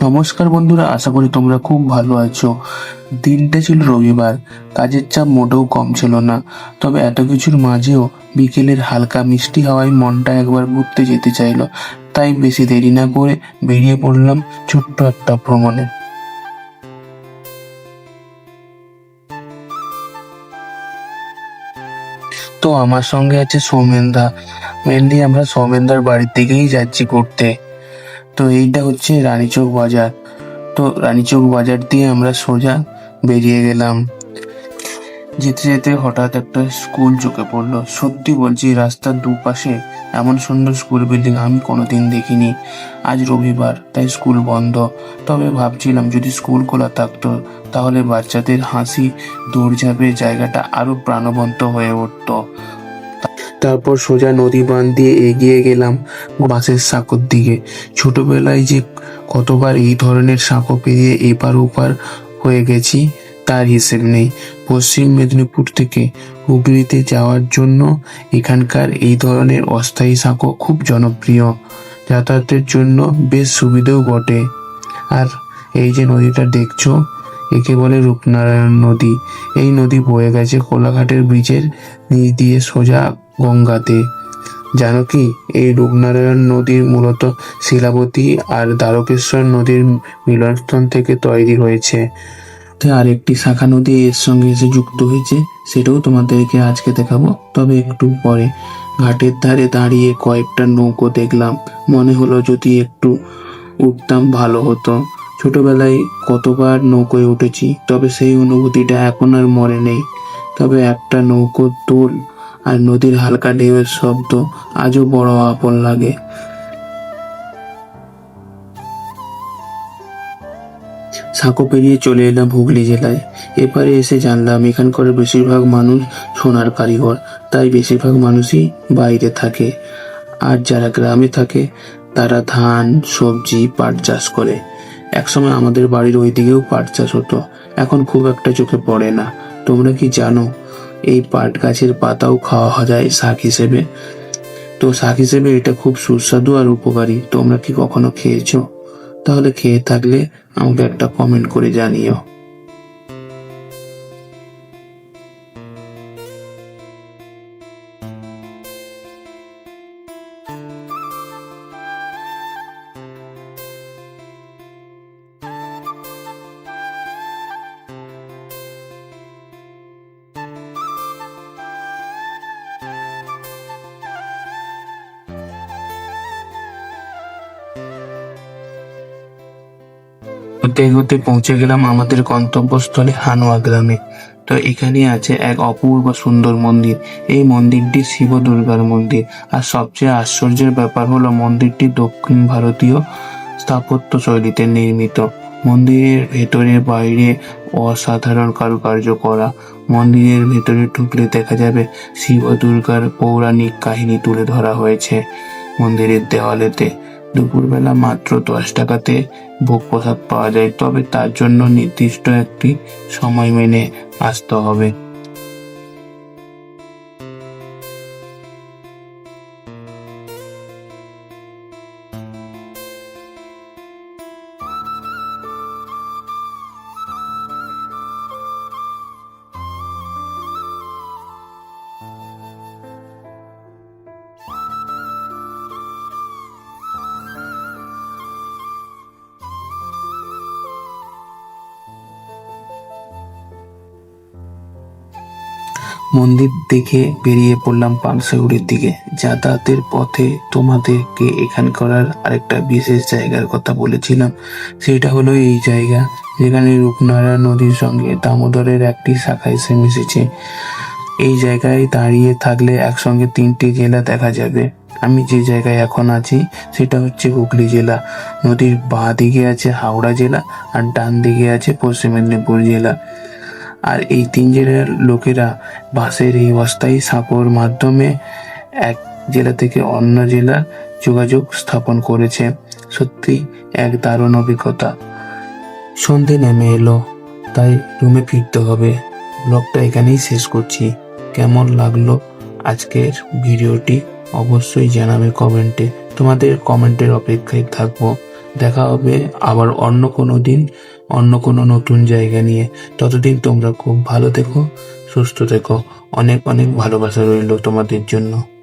নমস্কার বন্ধুরা, আশা করি তোমরা খুব ভালো আছো। দিনটা ছিল রবিবার, কাজের চাপ মোটেও কম ছিল না। তবে এত কিছুর মাঝেও বিকেলের হালকা মিষ্টি হাওয়ায় মনটা একবার ঘুরতে যেতে চাইলো। তাই বেশি দেরি না করে বেরিয়ে পড়লাম ছোট্ট একটা ভ্রমণে। তো আমার সঙ্গে আছে সৌমেনদা। মেনলি আমরা সৌমেনদার বাড়ির দিকেই যাচ্ছি ঘুরতে। তো এইটা হচ্ছে রানীচক বাজার। তো রানীচক বাজার দিয়ে আমরা সোজা বেরিয়ে গেলাম। যেতে যেতে হঠাৎ একটা স্কুল চোখে পড়লো। সত্যি বলছি, রাস্তার দুপাশে এমন সুন্দর স্কুল বিল্ডিং আমি কোনোদিন দেখিনি। আজ রবিবার, তাই স্কুল বন্ধ। তবে ভাবছিলাম যদি স্কুল খোলা থাকতো তাহলে বাচ্চাদের হাসি দৌড়ঝাঁপে জায়গাটা আরো প্রাণবন্ত হয়ে উঠতো। তারপর সোজা নদী বাঁধ দিয়ে এগিয়ে গেলাম বাঁশের সাঁকোর দিকে। ছোটবেলায় যে কতবার এই ধরনের সাঁকো পেরিয়ে এপার ওপার হয়ে গেছি তার হিসেব নেই। পশ্চিম মেদিনীপুর থেকে হুগলিতে যাওয়ার জন্য এখানকার এই ধরনের অস্থায়ী সাঁকো খুব জনপ্রিয়। যাতায়াতের জন্য বেশ সুবিধেও বটে। আর এই যে নদীটা দেখছো, একে বলে রূপনারায়ণ নদী। এই নদী বয়ে গেছে কোলাঘাটের ব্রিজের নিচ দিয়ে সোজা গঙ্গাতে। জানো কি, এই রূপনারায়ণ নদী মূলত শিলাবতী আর দ্বারকেশ্বর নদীর মিলনস্থল থেকে তৈরি হয়েছে। আর একটি শাখা নদী এর সঙ্গে এসে যুক্ত হয়েছে, সেটাও তোমাদেরকে আজকে দেখাবো, তবে একটু পরে। ঘাটের ধারে দাঁড়িয়ে কয়েকটা নৌকো দেখলাম, মনে হলো যদি একটু উঠতাম ভালো হতো। ছোটবেলায় কতবার নৌকোয় উঠেছি, তবে সেই অনুভূতিটা এখন আর মনে নেই। তবে একটা নৌকোর দোল আর নদীর হালকা ঢেউয়ের শব্দ আজও বড় আপন লাগে। সাঁকো পেরিয়ে চলে এলাম হুগলি জেলায়। এপারে এসে জানলাম এখানকার বেশিরভাগ মানুষ সোনার কারিগর, তাই বেশিরভাগ মানুষই বাইরে থাকে। আর যারা গ্রামে থাকে তারা ধান, সবজি, পাট চাষ করে। একসময় আমাদের বাড়ির ওই দিকেও পাট চাষ হতো, এখন খুব একটা চোখে পড়ে না। তোমরা কি জানো এই পাট গাছের পাতাও খাওয়া যায় শাক হিসেবে? তো শাক হিসেবে এটা খুব সুস্বাদু আর উপকারী। তোমরা কি কখনো খেয়েছো? তাহলে খেয়ে থাকলে আমাকে একটা কমেন্ট করে জানিও। হতে হতে পৌঁছে গেলাম আমাদের গন্তব্যস্থলে হানুয়া গ্রামে। তো এখানে আছে এক অপূর্ব সুন্দর মন্দির। এই মন্দিরটি শিব দুর্গার মন্দির। আর সবচেয়ে আশ্চর্যের ব্যাপার হলো মন্দিরটি দক্ষিণ ভারতীয় স্থাপত্য শৈলীতে নির্মিত। মন্দিরের ভেতরে বাইরে অসাধারণ কারুকার্য করা। মন্দিরের ভেতরে ঢুকলে দেখা যাবে শিব দুর্গার পৌরাণিক কাহিনী তুলে ধরা হয়েছে মন্দিরের দেওয়ালেতে। দুপুরবেলা মাত্র 10 টাকাতে ভোগ প্রসাদ পাওয়া যায়, তবে তার জন্য নির্দিষ্ট একটি সময় মেনে আসতে হবে। মন্দির দেখে বেরিয়ে পড়লাম পানসাগুড়ির দিকে। যাতায়াতের পথে তোমাদেরকে এখানকার আরেকটা বিশেষ জায়গার কথা বলেছিলাম। সেটা হলো এই জায়গা যেখানে রূপনারায়ণ নদীর সঙ্গে দামোদরের একটি শাখা এসে মিশেছে। এই জায়গায় দাঁড়িয়ে থাকলে একসঙ্গে 3টি জেলা দেখা যাবে। আমি যে জায়গায় এখন আছি সেটা হচ্ছে হুগলি জেলা। নদীর বাঁ দিকে আছে হাওড়া জেলা, আর ডান দিকে আছে পশ্চিম মেদিনীপুর জেলা। আর এই 3 জেলার লোকেরা বাসের এই অস্থায়ী সাঁকোর মাধ্যমে এক জেলা থেকে অন্য জেলা যোগাযোগ স্থাপন করেছে। সত্যি এক দারুণ অভিজ্ঞতা। সন্ধে নেমে এলো, তাই রুমে ফিরতে হবে। ব্লগটা এখানেই শেষ করছি। কেমন লাগলো আজকের ভিডিওটি অবশ্যই জানাবে কমেন্টে। তোমাদের কমেন্টের অপেক্ষায় থাকবো। দেখা হবে আবার অন্য কোনো দিন, অন্য কোনো নতুন জায়গা নিয়ে। ততদিন তোমরা খুব ভালো থেকো, সুস্থ থেকো। অনেক অনেক ভালোবাসা রইল তোমাদের জন্য।